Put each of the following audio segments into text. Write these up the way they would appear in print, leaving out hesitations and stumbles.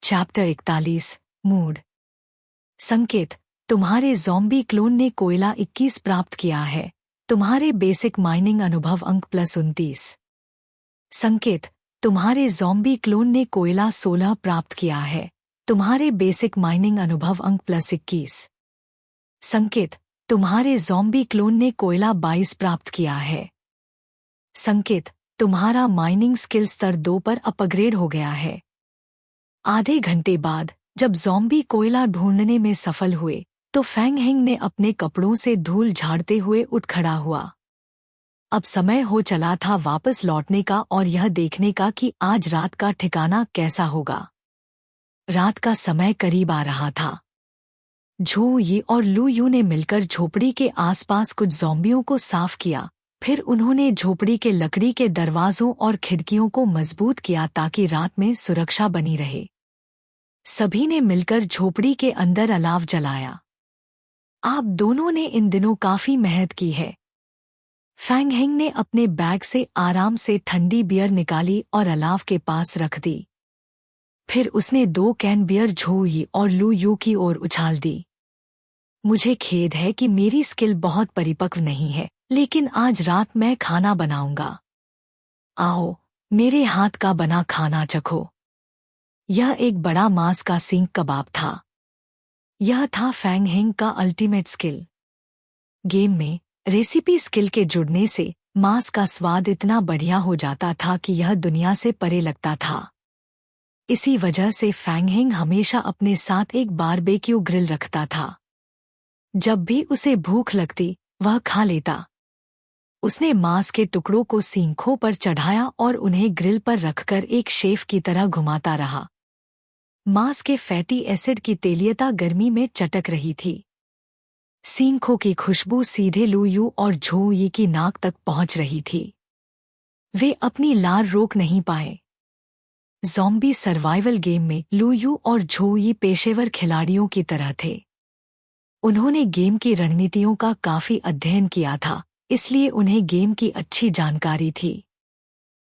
Chapter 41 mood. संकेत, तुम्हारे zombie clone ने कोयला 21 प्राप्त किया है। तुम्हारे बेसिक माइनिंग अनुभव अंक +29। संकेत, तुम्हारे ज़ॉम्बी क्लोन ने कोयला 16 प्राप्त किया है। तुम्हारे बेसिक माइनिंग अनुभव अंक +21। संकेत, तुम्हारे ज़ॉम्बी क्लोन ने कोयला 22 प्राप्त किया है। संकेत, तुम्हारा माइनिंग स्किल स्तर 2 पर अपग्रेड हो गया है। आधे घंटे बाद जब ज़ॉम्बी कोयला ढूंढने में सफल हुए तो फैंग हेंग ने अपने कपड़ों से धूल झाड़ते हुए उठ खड़ा हुआ। अब समय हो चला था वापस लौटने का और यह देखने का कि आज रात का ठिकाना कैसा होगा। रात का समय करीब आ रहा था। झू यी और लू यू ने मिलकर झोपड़ी के आसपास कुछ ज़ॉम्बियों को साफ किया। फिर उन्होंने झोपड़ी के लकड़ी के दरवाजों और खिड़कियों को मजबूत किया ताकि रात में सुरक्षा बनी रहे। सभी ने मिलकर झोपड़ी के अंदर अलाव जलाया। आप दोनों ने इन दिनों काफी मेहनत की है। फैंग हेंग ने अपने बैग से आराम से ठंडी बियर निकाली और अलाव के पास रख दी। फिर उसने 2 कैन बियर झू यी और लू यू की ओर उछाल दी। मुझे खेद है कि मेरी स्किल बहुत परिपक्व नहीं है, लेकिन आज रात मैं खाना बनाऊंगा। आओ, मेरे हाथ का बना खाना चखो। यह एक बड़ा मांस का सींग कबाब था। यह था फैंग हेंग का अल्टीमेट स्किल। गेम में रेसिपी स्किल के जुड़ने से मांस का स्वाद इतना बढ़िया हो जाता था कि यह दुनिया से परे लगता था। इसी वजह से फैंग हेंग हमेशा अपने साथ एक बारबेक्यू ग्रिल रखता था। जब भी उसे भूख लगती वह खा लेता। उसने मांस के टुकड़ों को सींखों पर चढ़ाया और उन्हें ग्रिल पर रखकर एक शेफ की तरह घुमाता रहा। मांस के फैटी एसिड की तेलियता गर्मी में चटक रही थी। सींखों की खुशबू सीधे लू यू और झू यी की नाक तक पहुंच रही थी। वे अपनी लार रोक नहीं पाए। ज़ॉम्बी सर्वाइवल गेम में लू यू और झू यी पेशेवर खिलाड़ियों की तरह थे। उन्होंने गेम की रणनीतियों का काफी अध्ययन किया था, इसलिए उन्हें गेम की अच्छी जानकारी थी।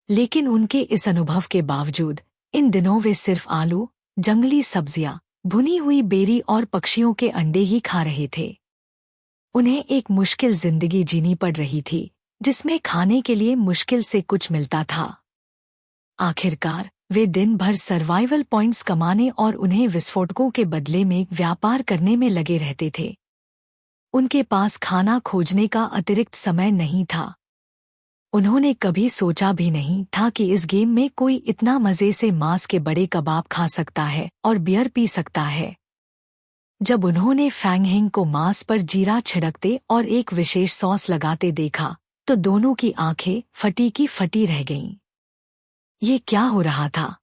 लेकिन उनके इस अनुभव के बावजूद इन दिनों वे सिर्फ आलू, जंगली सब्जियां, भुनी हुई बेरी और पक्षियों के अंडे ही खा रहे थे। उन्हें एक मुश्किल जिंदगी जीनी पड़ रही थी, जिसमें खाने के लिए मुश्किल से कुछ मिलता था। आखिरकार वे दिन भर सर्वाइवल पॉइंट्स कमाने और उन्हें विस्फोटकों के बदले में व्यापार करने में लगे रहते थे। उनके पास खाना खोजने का अतिरिक्त समय नहीं था। उन्होंने कभी सोचा भी नहीं था कि इस गेम में कोई इतना मजे से मांस के बड़े कबाब खा सकता है और बियर पी सकता है। जब उन्होंने फैंग हेंग को मांस पर जीरा छिड़कते और एक विशेष सॉस लगाते देखा तो दोनों की आंखें फटी की फटी रह गईं। ये क्या हो रहा था?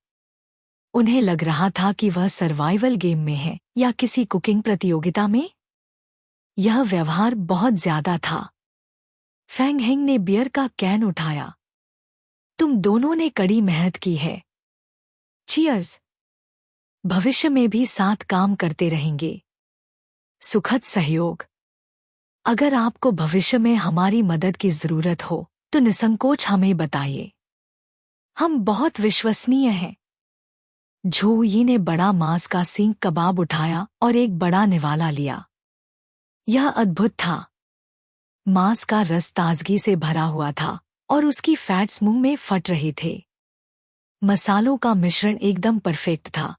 उन्हें लग रहा था कि वह सर्वाइवल गेम में है या किसी कुकिंग प्रतियोगिता में। यह व्यवहार बहुत ज्यादा था। फैंग हेंग ने बियर का कैन उठाया। तुम दोनों ने कड़ी मेहनत की है। चीयर्स। भविष्य में भी साथ काम करते रहेंगे। सुखद सहयोग। अगर आपको भविष्य में हमारी मदद की जरूरत हो तो निसंकोच हमें बताइए। हम बहुत विश्वसनीय हैं। झू यी ने बड़ा मांस का सींग कबाब उठाया और एक बड़ा निवाला लिया। यह अद्भुत था। मांस का रस ताजगी से भरा हुआ था और उसकी फैट्स मुंह में फट रहे थे। मसालों का मिश्रण एकदम परफेक्ट था।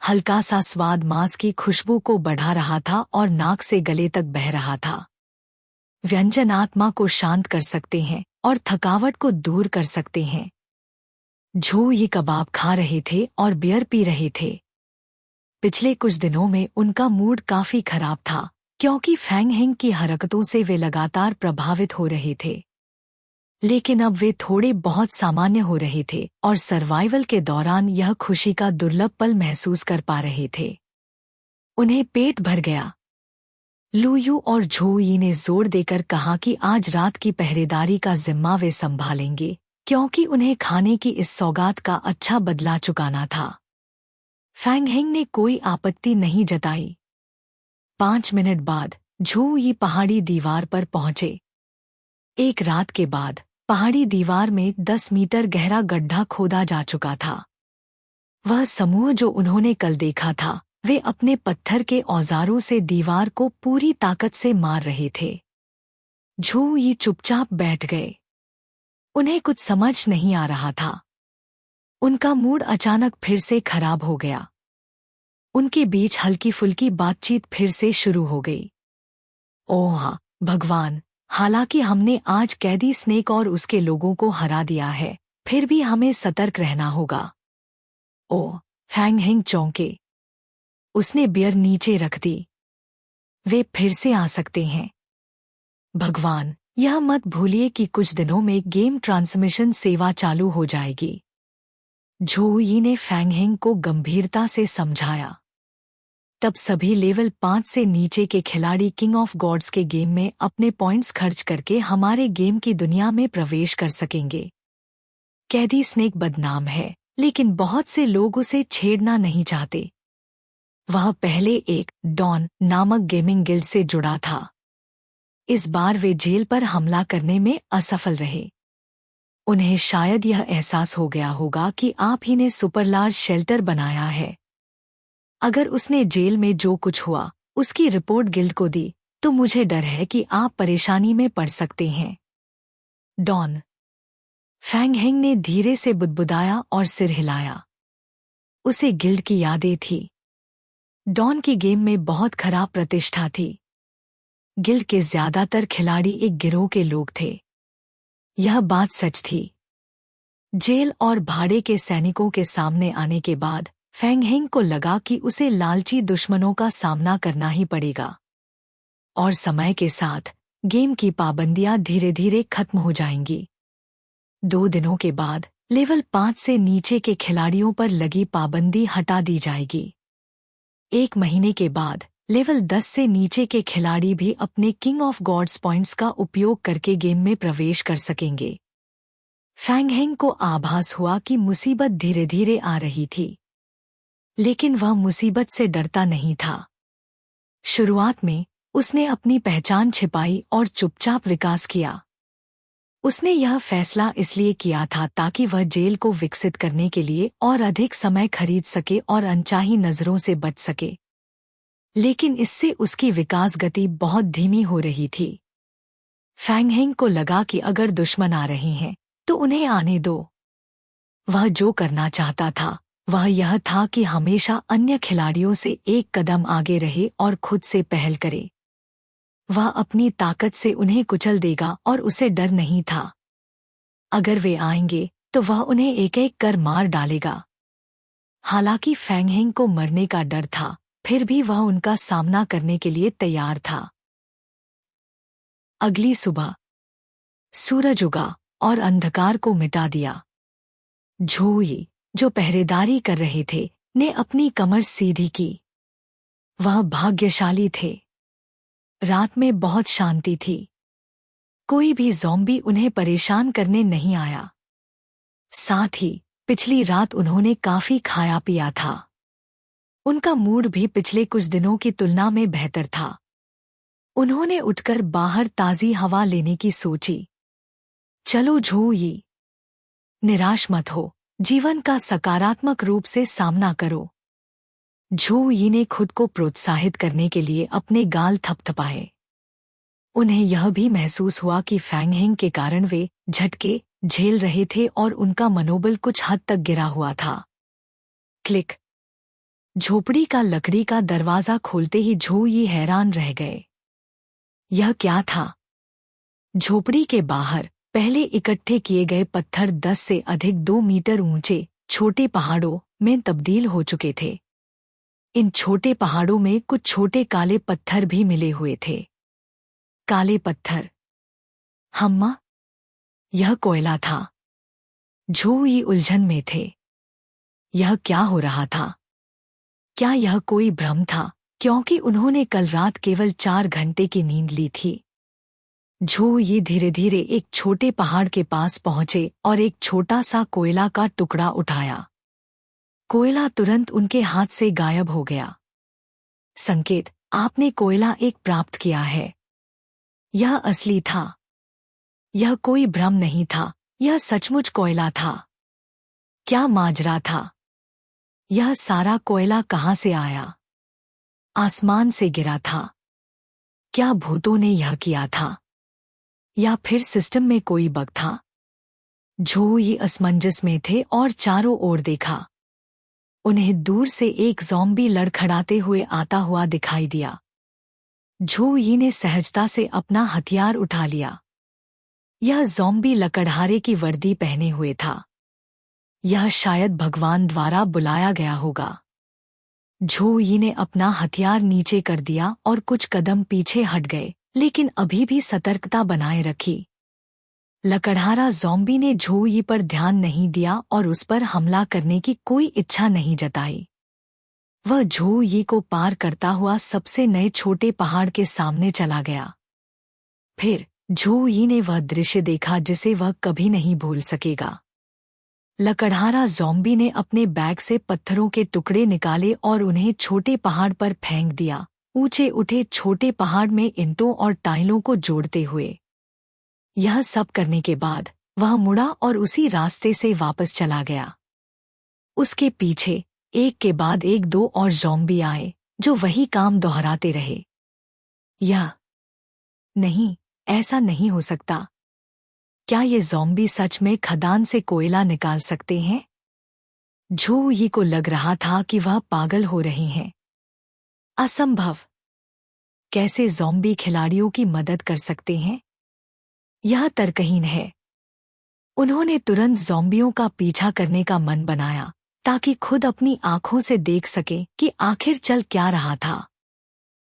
हल्का सा स्वाद मांस की खुशबू को बढ़ा रहा था और नाक से गले तक बह रहा था। व्यंजन आत्मा को शांत कर सकते हैं और थकावट को दूर कर सकते हैं। झू यी कबाब खा रहे थे और बियर पी रहे थे। पिछले कुछ दिनों में उनका मूड काफी खराब था क्योंकि फैंग हेंग की हरकतों से वे लगातार प्रभावित हो रहे थे। लेकिन अब वे थोड़े बहुत सामान्य हो रहे थे और सर्वाइवल के दौरान यह खुशी का दुर्लभ पल महसूस कर पा रहे थे। उन्हें पेट भर गया। लू यू और झू यी ने जोर देकर कहा कि आज रात की पहरेदारी का जिम्मा वे संभालेंगे क्योंकि उन्हें खाने की इस सौगात का अच्छा बदला चुकाना था। फैंग हेंग ने कोई आपत्ति नहीं जताई। 5 मिनट बाद झू यी पहाड़ी दीवार पर पहुंचे। एक रात के बाद पहाड़ी दीवार में 10 मीटर गहरा गड्ढा खोदा जा चुका था। वह समूह जो उन्होंने कल देखा था, वे अपने पत्थर के औजारों से दीवार को पूरी ताकत से मार रहे थे। झू यी चुपचाप बैठ गए। उन्हें कुछ समझ नहीं आ रहा था। उनका मूड अचानक फिर से खराब हो गया। उनके बीच हल्की फुल्की बातचीत फिर से शुरू हो गई। ओह भगवान, हालांकि हमने आज कैदी स्नेक और उसके लोगों को हरा दिया है, फिर भी हमें सतर्क रहना होगा। ओह, फैंग हेंग चौंके। उसने बियर नीचे रख दी। वे फिर से आ सकते हैं। भगवान, यह मत भूलिए कि कुछ दिनों में गेम ट्रांसमिशन सेवा चालू हो जाएगी। झू यी ने फैंग हेंग को गंभीरता से समझाया। तब सभी लेवल 5 से नीचे के खिलाड़ी किंग ऑफ गॉड्स के गेम में अपने पॉइंट्स खर्च करके हमारे गेम की दुनिया में प्रवेश कर सकेंगे। कैदी स्नेक बदनाम है, लेकिन बहुत से लोग उसे छेड़ना नहीं चाहते। वह पहले एक डॉन नामक गेमिंग गिल्ड से जुड़ा था। इस बार वे जेल पर हमला करने में असफल रहे। उन्हें शायद यह एहसास हो गया होगा कि आप ही ने सुपरलार्ज शेल्टर बनाया है। अगर उसने जेल में जो कुछ हुआ उसकी रिपोर्ट गिल्ड को दी, तो मुझे डर है कि आप परेशानी में पड़ सकते हैं। डॉन, फैंग हेंग ने धीरे से बुदबुदाया और सिर हिलाया। उसे गिल्ड की यादें थी। डॉन की गेम में बहुत खराब प्रतिष्ठा थी। गिल्ड के ज्यादातर खिलाड़ी एक गिरोह के लोग थे। यह बात सच थी। जेल और भाड़े के सैनिकों के सामने आने के बाद फैंग हेंग को लगा कि उसे लालची दुश्मनों का सामना करना ही पड़ेगा। और समय के साथ गेम की पाबंदियां धीरे धीरे खत्म हो जाएंगी। 2 दिनों के बाद लेवल 5 से नीचे के खिलाड़ियों पर लगी पाबंदी हटा दी जाएगी। 1 महीने के बाद लेवल 10 से नीचे के खिलाड़ी भी अपने किंग ऑफ गॉड्स पॉइंट्स का उपयोग करके गेम में प्रवेश कर सकेंगे। फैंग हेंग को आभास हुआ कि मुसीबत धीरे धीरे आ रही थी, लेकिन वह मुसीबत से डरता नहीं था। शुरुआत में उसने अपनी पहचान छिपाई और चुपचाप विकास किया। उसने यह फैसला इसलिए किया था ताकि वह जेल को विकसित करने के लिए और अधिक समय खरीद सके और अनचाही नजरों से बच सके। लेकिन इससे उसकी विकास गति बहुत धीमी हो रही थी। फैंग हेंग को लगा कि अगर दुश्मन आ रहे हैं तो उन्हें आने दो। वह जो करना चाहता था वह यह था कि हमेशा अन्य खिलाड़ियों से एक कदम आगे रहे और खुद से पहल करे। वह अपनी ताकत से उन्हें कुचल देगा और उसे डर नहीं था। अगर वे आएंगे तो वह उन्हें एक एक कर मार डालेगा। हालांकि फैंग हेंग को मरने का डर था, फिर भी वह उनका सामना करने के लिए तैयार था। अगली सुबह सूरज उगा और अंधकार को मिटा दिया। झू यी, जो पहरेदारी कर रहे थे, ने अपनी कमर सीधी की। वह भाग्यशाली थे। रात में बहुत शांति थी। कोई भी ज़ॉम्बी उन्हें परेशान करने नहीं आया। साथ ही पिछली रात उन्होंने काफी खाया पिया था। उनका मूड भी पिछले कुछ दिनों की तुलना में बेहतर था। उन्होंने उठकर बाहर ताज़ी हवा लेने की सोची। चलो झू यी, निराश मत हो, जीवन का सकारात्मक रूप से सामना करो। झू यी ने खुद को प्रोत्साहित करने के लिए अपने गाल थपथपाए। उन्हें यह भी महसूस हुआ कि फैंग हेंग के कारण वे झटके झेल रहे थे और उनका मनोबल कुछ हद तक गिरा हुआ था। क्लिक। झोपड़ी का लकड़ी का दरवाजा खोलते ही झू यी हैरान रह गए। यह क्या था? झोपड़ी के बाहर पहले इकट्ठे किए गए पत्थर 10 से अधिक 2 मीटर ऊंचे छोटे पहाड़ों में तब्दील हो चुके थे। इन छोटे पहाड़ों में कुछ छोटे काले पत्थर भी मिले हुए थे। काले पत्थर। हम्मा, यह कोयला था। झू यी उलझन में थे। यह क्या हो रहा था? क्या यह कोई भ्रम था, क्योंकि उन्होंने कल रात केवल 4 घंटे की नींद ली थी? झू यी धीरे धीरे एक छोटे पहाड़ के पास पहुंचे और एक छोटा सा कोयला का टुकड़ा उठाया। कोयला तुरंत उनके हाथ से गायब हो गया। संकेत, आपने कोयला एक प्राप्त किया है। यह असली था। यह कोई भ्रम नहीं था, यह सचमुच कोयला था। क्या माजरा था? यह सारा कोयला कहाँ से आया? आसमान से गिरा था? क्या भूतों ने यह किया था? या फिर सिस्टम में कोई बग था? झोई असमंजस में थे और चारों ओर देखा। उन्हें दूर से एक ज़ॉम्बी लड़खड़ाते हुए आता हुआ दिखाई दिया। झोई ने सहजता से अपना हथियार उठा लिया। यह ज़ॉम्बी लकड़हारे की वर्दी पहने हुए था। यह शायद भगवान द्वारा बुलाया गया होगा। झोई ने अपना हथियार नीचे कर दिया और कुछ कदम पीछे हट गए, लेकिन अभी भी सतर्कता बनाए रखी। लकड़हारा ज़ॉम्बी ने झोई पर ध्यान नहीं दिया और उस पर हमला करने की कोई इच्छा नहीं जताई। वह झोई को पार करता हुआ सबसे नए छोटे पहाड़ के सामने चला गया। फिर झोई ने वह दृश्य देखा जिसे वह कभी नहीं भूल सकेगा। लकड़हारा ज़ॉम्बी ने अपने बैग से पत्थरों के टुकड़े निकाले और उन्हें छोटे पहाड़ पर फेंक दिया, ऊंचे उठे छोटे पहाड़ में ईंटों और टाइलों को जोड़ते हुए। यह सब करने के बाद वह मुड़ा और उसी रास्ते से वापस चला गया। उसके पीछे एक के बाद एक दो और ज़ॉम्बी आए, जो वही काम दोहराते रहे। यह नहीं, ऐसा नहीं हो सकता। क्या ये ज़ॉम्बी सच में खदान से कोयला निकाल सकते हैं? झोई को लग रहा था कि वह पागल हो रहे हैं। असंभव। कैसे ज़ॉम्बी खिलाड़ियों की मदद कर सकते हैं? यह तर्कहीन है। उन्होंने तुरंत ज़ॉम्बियों का पीछा करने का मन बनाया, ताकि खुद अपनी आंखों से देख सके कि आखिर चल क्या रहा था।